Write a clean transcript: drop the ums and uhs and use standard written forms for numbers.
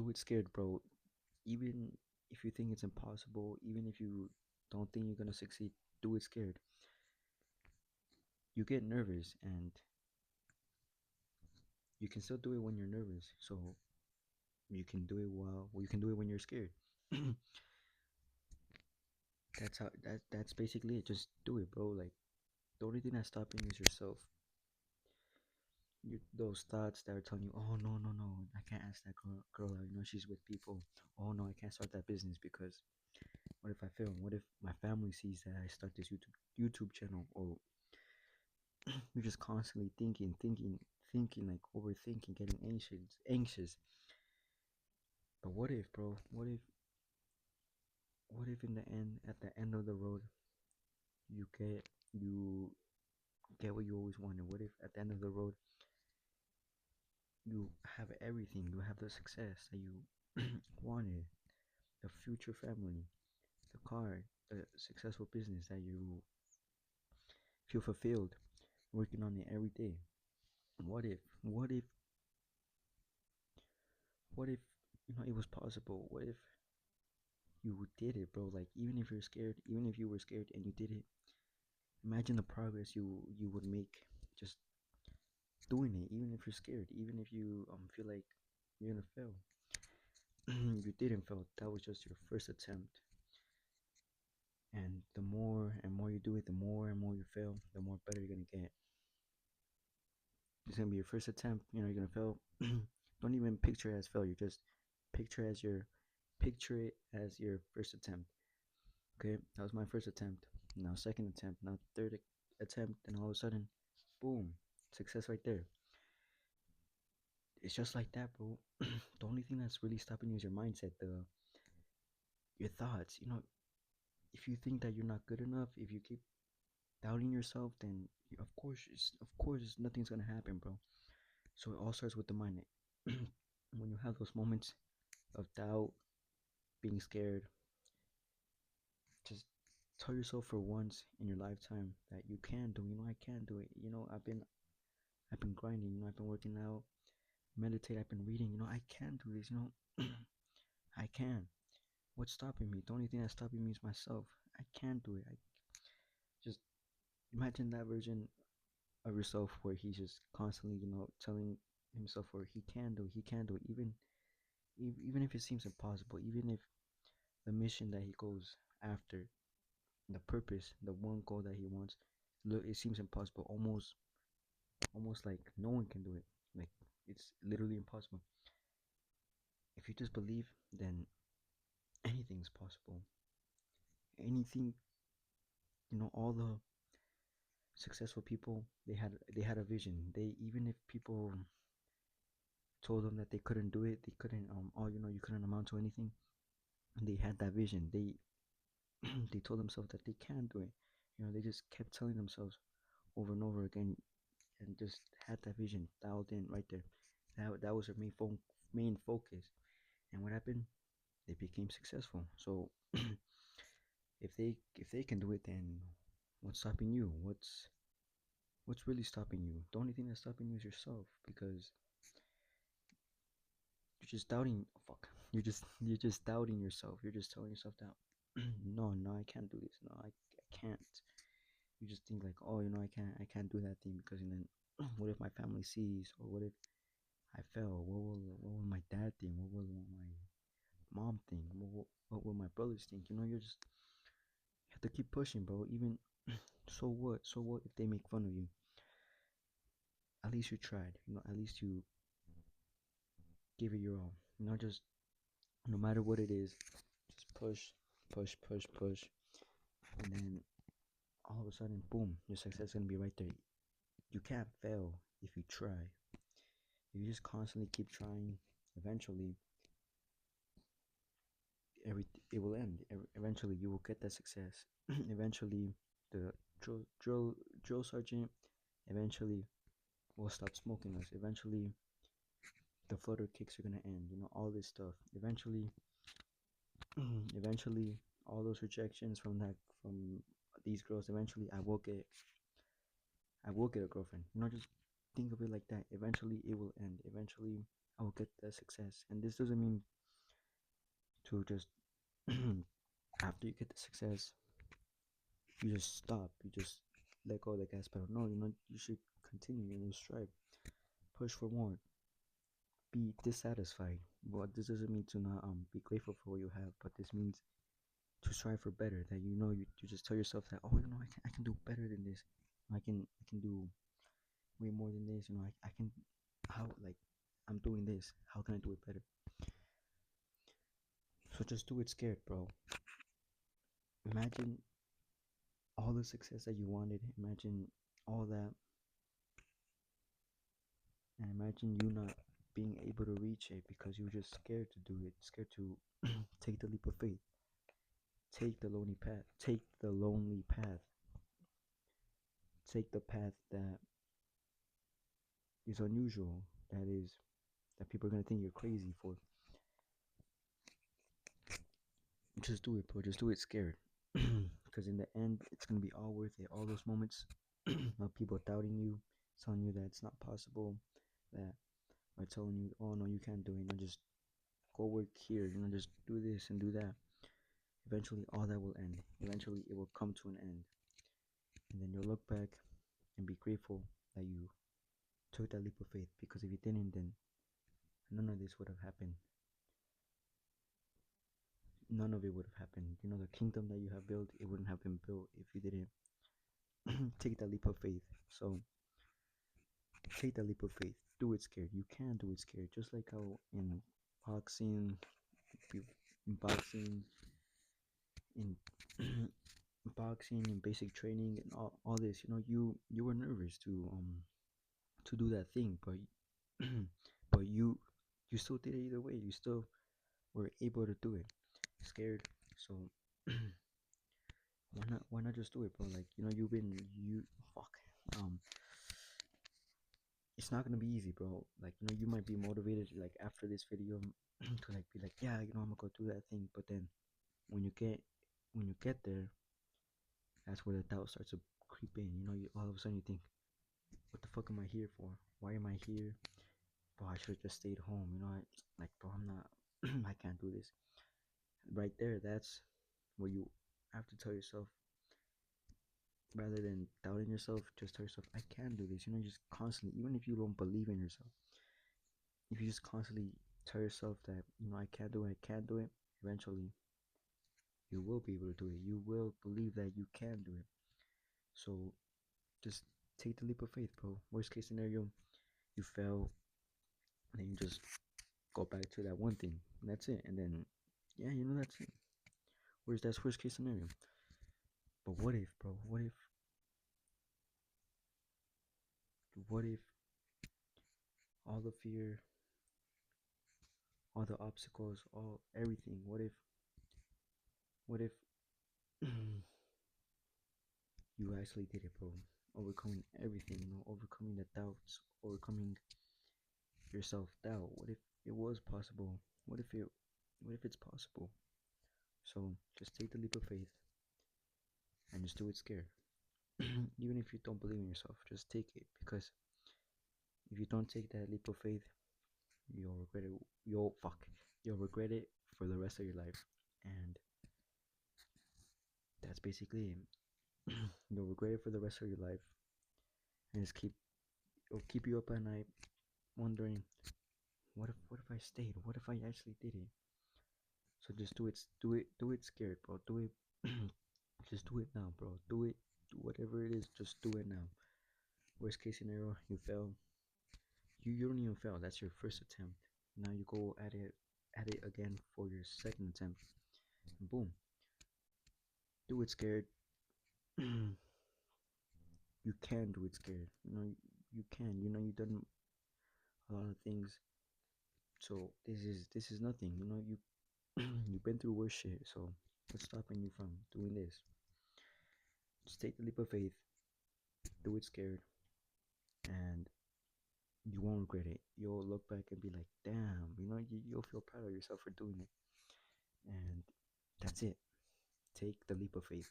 do it scared, bro. Even if you think it's impossible, even if you don't think you're gonna succeed, do it scared. You get nervous, and you can still do it when you're nervous. So you can do it you can do it when you're scared. That's basically it. Just do it, bro. Like, the only thing that's stopping you is yourself. Those thoughts that are telling you, oh no, no, no, I can't ask that girl out. She's with people. Oh no, I can't start that business because what if I fail? What if my family sees that I start this YouTube channel? Or you're just constantly thinking, like overthinking, getting anxious. But what if, bro? What if in the end, at the end of the road, you get what you always wanted? What if at the end of the road you have everything? You have the success that you wanted, the future family, the car, the successful business that you feel fulfilled working on it every day. What if? What if it was possible? What if you did it, bro? Like, even if you're scared, even if you were scared and you did it, imagine the progress you would make just doing it. Even if you're scared, even if you feel like you're gonna fail, you didn't fail. That was just your first attempt. And the more and more you do it, the more and more you fail, the more better you're gonna get. It's gonna be your first attempt. You're gonna fail. Don't even picture it as failure. Just picture as your picture it as your first attempt. Okay, that was my first attempt. Now second attempt. Now third attempt. And all of a sudden, boom, success right there. It's just like that, bro. The only thing that's really stopping you is your mindset, the your thoughts. If you think that you're not good enough, if you keep doubting yourself, then of course, nothing's gonna happen, bro. So it all starts with the mind. When you have those moments of doubt, being scared, just tell yourself for once in your lifetime that you can do. I can do it. I've been grinding. I've been working out, meditate. I've been reading. I can do this. I can. What's stopping me? The only thing that's stopping me is myself. I can do it. I just imagine that version of yourself where he's just constantly, telling himself where he can do it, even if it seems impossible, even if the mission that he goes after, the purpose, the one goal that he wants, look, it seems impossible, almost like no one can do it, like it's literally impossible. If you just believe, then anything's possible. Anything, all the successful people, they had a vision. They Even if people told them that they couldn't do it, they couldn't oh, you couldn't amount to anything, they had that vision. They they told themselves that they can do it. They just kept telling themselves over and over again, and just had that vision dialed in right there. That was their main focus. And what happened? They became successful. So if they can do it, then what's stopping you? What's really stopping you? The only thing that's stopping you is yourself, because you're just doubting. Oh, fuck. You're just doubting yourself. You're just telling yourself that no, no, I can't do this. No, I can't. You just think like, oh, I can't do that thing because, and then what if my family sees, or what if I fail? What will my dad think? What will my mom think? What will my brothers think? You have to keep pushing, bro. Even so what? So what if they make fun of you? At least you tried. At least you give it your all. Just no matter what it is, just push, push, push, push, and then all of a sudden, boom, your success is gonna be right there. You can't fail if you try. If you just constantly keep trying, eventually, every it will end. Eventually, you will get that success. Eventually, the drill sergeant eventually will stop smoking us. Eventually, the flutter kicks are gonna end. All this stuff. Eventually, eventually, all those rejections from these girls. Eventually, I will get a girlfriend. Just think of it like that. Eventually, it will end. Eventually, I will get the success. And this doesn't mean to just after you get the success, you just stop. You just let go of the gas pedal. No, you should continue. Strive, push for more, be dissatisfied. But this doesn't mean to not be grateful for what you have. But this means to strive for better. That you just tell yourself that I can do better than this. I can do way more than this. I can how like I'm doing this. How can I do it better? So just do it scared, bro. Imagine all the success that you wanted. Imagine all that, and imagine you not being able to reach it because you were just scared to do it, scared to take the leap of faith, take the lonely path, take the lonely path, take the path that is unusual, that people are gonna think you're crazy for. Just do it, bro. Just do it scared, because in the end, it's gonna be all worth it. All those moments of people doubting you, telling you that it's not possible, that are telling you, "Oh no, you can't do it." Just go work here. Just do this and do that. Eventually, all that will end. Eventually, it will come to an end, and then you'll look back and be grateful that you took that leap of faith. Because if you didn't, then none of this would have happened. None of it would have happened. The kingdom that you have built, it wouldn't have been built if you didn't take that leap of faith. So take that leap of faith. Do it scared. You can do it scared. Just like how in boxing, in boxing, in boxing and basic training and all this, you were nervous to do that thing, but but you still did it either way. You still were able to do it. Scared. So why not just do it, bro? Like, you fuck. Um it's not gonna be easy, bro. Like, you might be motivated like after this video to like be like, yeah, I'm gonna go do that thing, but then when you get there, that's where the doubt starts to creep in. All of a sudden you think, what the fuck am I here for? Why am I here? Bro, I should have just stayed home. Bro, I'm not. I can't do this. Right there, that's where you have to tell yourself, rather than doubting yourself, just tell yourself, I can do this. Just constantly, even if you don't believe in yourself, if you just constantly tell yourself that, I can't do it, I can't do it, eventually you will be able to do it. You will believe that you can do it. So just take the leap of faith, bro. Worst case scenario, you fail, and then you just go back to that one thing. And that's it. And then, yeah, that's it. That's worst case scenario. But what if, bro? What if all the fear, all the obstacles, everything? What if you actually did it, bro? Overcoming everything, overcoming the doubts, overcoming your self doubt. What if it was possible? What if it's possible? So just take the leap of faith and just do it scared. Even if you don't believe in yourself, just take it, because if you don't take that leap of faith, you'll regret it. You'll regret it for the rest of your life, and that's basically it. You'll regret it for the rest of your life, and it'll keep you up at night, wondering, what if I stayed? What if I actually did it? So just do it scared, bro. Do it, just do it now, bro. Do whatever it is. Just do it now. Worst case scenario, you fail. You don't even fail. That's your first attempt. Now you go at it again for your second attempt. And boom. Do it scared. You can do it scared. You can. You've done a lot of things. So this is nothing. You've been through worse shit. So what's stopping you from doing this? Just take the leap of faith. Do it scared, and you won't regret it. You'll look back and be like, damn. You'll feel proud of yourself for doing it. And that's it. Take the leap of faith.